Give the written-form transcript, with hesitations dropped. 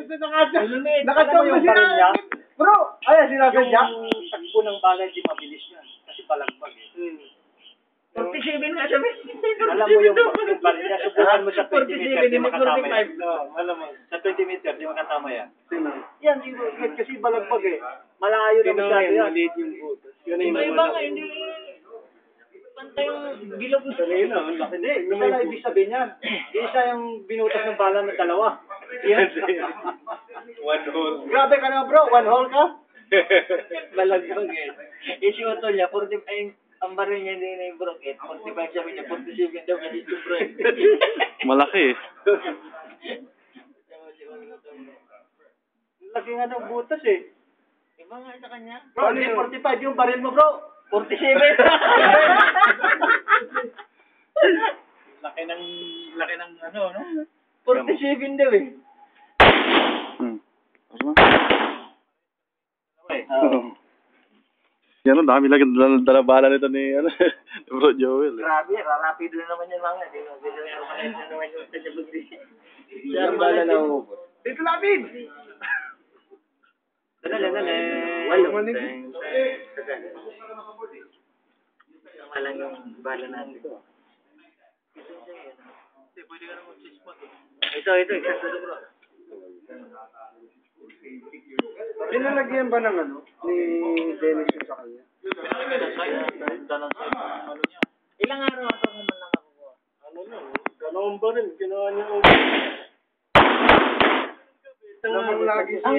Gusto nakachamba siya. Bro, ay, sinasadya. Yung takbo ng bala, di mabilis yan. Kasi palagbag eh. 47 nga siya. Alam mo yung baril niya, subukan mo sa 20 meter, di makatama yan. 45. No, Alam mo, sa 20 meter, di makatama yan. Sino? Yan, kasi balagbag eh. Malayo na masyado yan. Maliit yung butas. Yun na yung Iba nga, hindi pantay yung bilog na. Hindi, isa na ibig sabihin yan. Isa yung binutas ng bala ng dalawa. Yan. One hole. Grabe ka na bro, one hole ka? Balagbag eh. Yung si Otto niya, 45, ang baril niya hindi na yung broket. 45 sabi niya, 47 daw kasi yung bro. Malaki eh. Laki nga ng butas eh. Iba nga sa kanya. Bro, hindi 45 yung baril mo bro. 47. Laki ng ano, no? 47 daw eh. Yan ang dami lang dala-bala nito ni Bro Joel. Grabe, rarapido na naman yan mga. Hindi na naman yung kanya bagli. Yung bala na umubot. Dito lapid! Dala. Walo. Tama lang yung bala natin. Ito, exacto to bro. Pinalagyan ba ng ano? Ni Dennis yung sa kanya? Ilang araw ako naman lang ako. Ano lang? Dalawang ba rin? Ginawa niya. Lagi siya.